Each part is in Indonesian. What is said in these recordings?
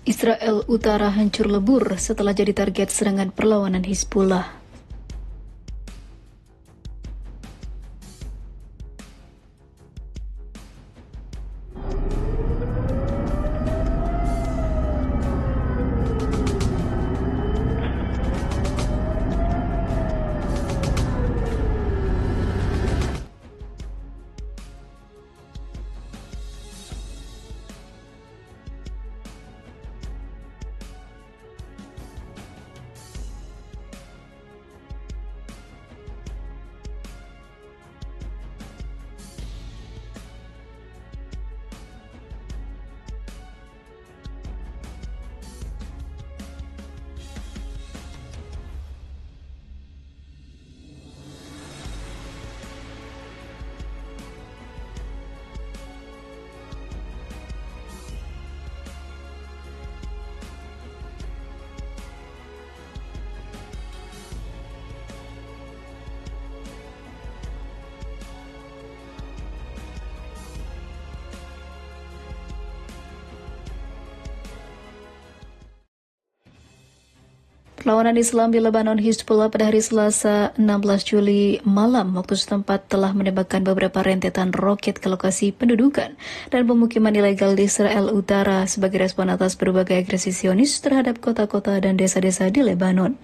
Israel Utara hancur lebur setelah jadi target serangan perlawanan Hizbullah. Perlawanan Islam di Lebanon Hizbullah pada hari Selasa 16 Juli malam waktu setempat telah menembakkan beberapa rentetan roket ke lokasi pendudukan dan pemukiman ilegal di Israel Utara sebagai respon atas berbagai agresi Zionis terhadap kota-kota dan desa-desa di Lebanon.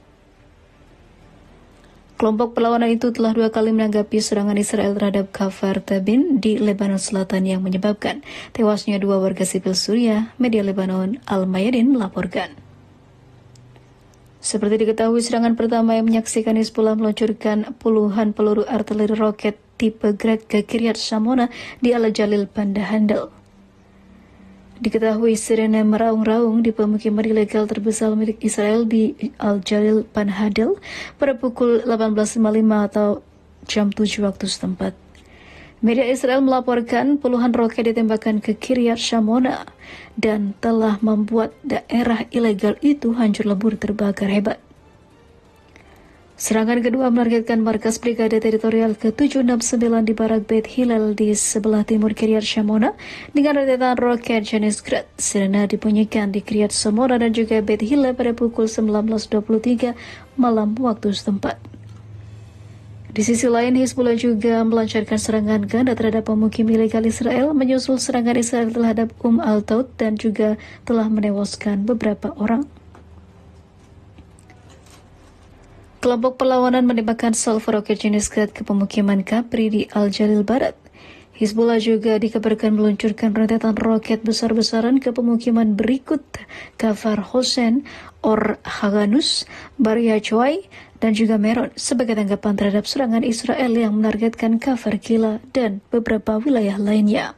Kelompok perlawanan itu telah 2 kali menanggapi serangan Israel terhadap Kafar Tabin di Lebanon Selatan yang menyebabkan tewasnya 2 warga sipil Suriah, media Lebanon Al-Mayadin melaporkan. Seperti diketahui, serangan pertama yang menyaksikan Hizbullah meluncurkan puluhan peluru artileri roket tipe Grad ke Kiryat Shmona di Al-Jalil Panhandle. Diketahui sirene meraung-raung di pemukiman ilegal terbesar milik Israel di Al-Jalil Panhandle pada pukul 18.55 atau jam 7 waktu setempat. Media Israel melaporkan puluhan roket ditembakkan ke Kiryat Shmona dan telah membuat daerah ilegal itu hancur lebur terbakar hebat. Serangan kedua menargetkan markas Brigade Teritorial ke-769 di Barak Beit Hillel di sebelah timur Kiryat Shmona dengan rentetan roket jenis Grad. Sirena dibunyikan di Kiryat Shmona dan juga Beit Hillel pada pukul 19.23 malam waktu setempat. Di sisi lain, Hizbullah juga melancarkan serangan ganda terhadap pemukim ilegal Israel menyusul serangan Israel terhadap Al-Taud dan juga telah menewaskan beberapa orang. Kelompok perlawanan menembakkan salvo roket jenis Grad ke pemukiman Kapri di Al-Jalil Barat. Hizbullah juga dikabarkan meluncurkan rentetan roket besar-besaran ke pemukiman berikut Kafar Hossein, Or Haganus, Baria Choi, dan juga Meron sebagai tanggapan terhadap serangan Israel yang menargetkan Kafar Kila dan beberapa wilayah lainnya.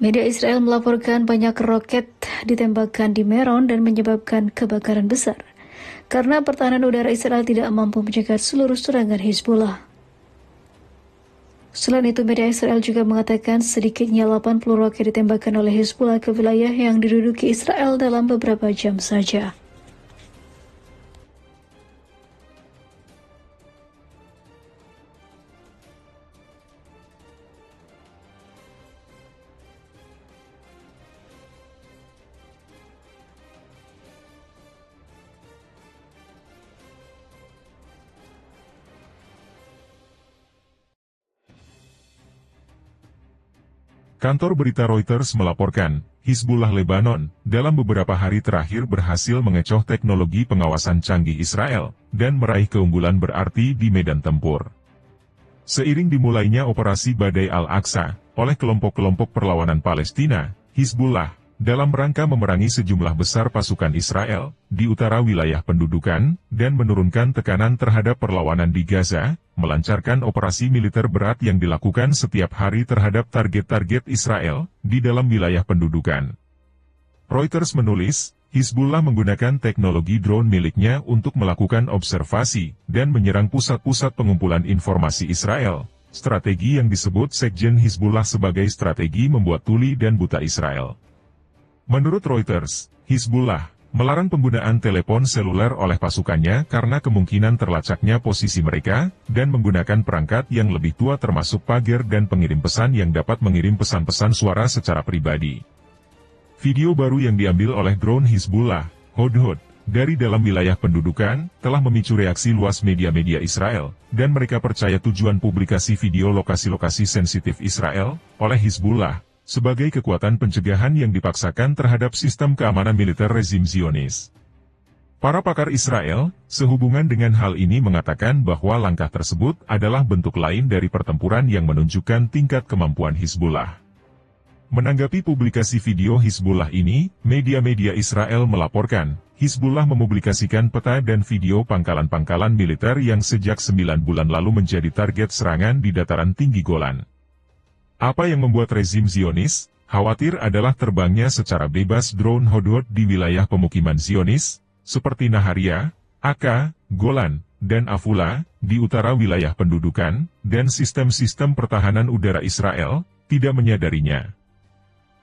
Media Israel melaporkan banyak roket ditembakkan di Meron dan menyebabkan kebakaran besar karena pertahanan udara Israel tidak mampu menjaga seluruh serangan Hizbullah. Selain itu, media Israel juga mengatakan sedikitnya 80 roket ditembakkan oleh Hizbullah ke wilayah yang diduduki Israel dalam beberapa jam saja. Kantor berita Reuters melaporkan, Hizbullah Lebanon, dalam beberapa hari terakhir berhasil mengecoh teknologi pengawasan canggih Israel, dan meraih keunggulan berarti di medan tempur. Seiring dimulainya operasi Badai Al-Aqsa, oleh kelompok-kelompok perlawanan Palestina, Hizbullah, dalam rangka memerangi sejumlah besar pasukan Israel, di utara wilayah pendudukan, dan menurunkan tekanan terhadap perlawanan di Gaza, melancarkan operasi militer berat yang dilakukan setiap hari terhadap target-target Israel, di dalam wilayah pendudukan. Reuters menulis, Hizbullah menggunakan teknologi drone miliknya untuk melakukan observasi, dan menyerang pusat-pusat pengumpulan informasi Israel, strategi yang disebut Sekjen Hizbullah sebagai strategi membuat tuli dan buta Israel. Menurut Reuters, Hizbullah melarang penggunaan telepon seluler oleh pasukannya karena kemungkinan terlacaknya posisi mereka, dan menggunakan perangkat yang lebih tua termasuk pager dan pengirim pesan yang dapat mengirim pesan-pesan suara secara pribadi. Video baru yang diambil oleh drone Hizbullah, Hudhud, dari dalam wilayah pendudukan, telah memicu reaksi luas media-media Israel, dan mereka percaya tujuan publikasi video lokasi-lokasi sensitif Israel, oleh Hizbullah, sebagai kekuatan pencegahan yang dipaksakan terhadap sistem keamanan militer rezim Zionis. Para pakar Israel, sehubungan dengan hal ini mengatakan bahwa langkah tersebut adalah bentuk lain dari pertempuran yang menunjukkan tingkat kemampuan Hizbullah. Menanggapi publikasi video Hizbullah ini, media-media Israel melaporkan, Hizbullah mempublikasikan peta dan video pangkalan-pangkalan militer yang sejak 9 bulan lalu menjadi target serangan di dataran tinggi Golan. Apa yang membuat rezim Zionis khawatir adalah terbangnya secara bebas drone Hudhud di wilayah pemukiman Zionis, seperti Naharia, Aka, Golan, dan Afula, di utara wilayah pendudukan, dan sistem-sistem pertahanan udara Israel tidak menyadarinya.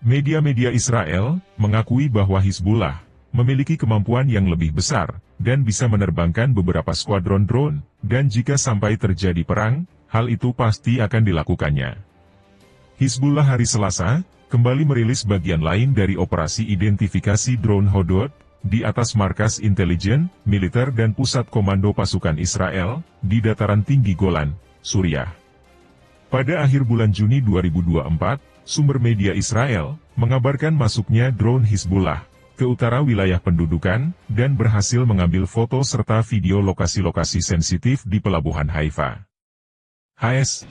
Media-media Israel mengakui bahwa Hizbullah memiliki kemampuan yang lebih besar dan bisa menerbangkan beberapa skuadron drone, dan jika sampai terjadi perang, hal itu pasti akan dilakukannya. Hizbullah hari Selasa kembali merilis bagian lain dari operasi identifikasi drone Hudhud di atas markas intelijen, militer dan pusat komando pasukan Israel di dataran tinggi Golan, Suriah. Pada akhir bulan Juni 2024, sumber media Israel mengabarkan masuknya drone Hizbullah ke utara wilayah pendudukan dan berhasil mengambil foto serta video lokasi-lokasi sensitif di pelabuhan Haifa. HS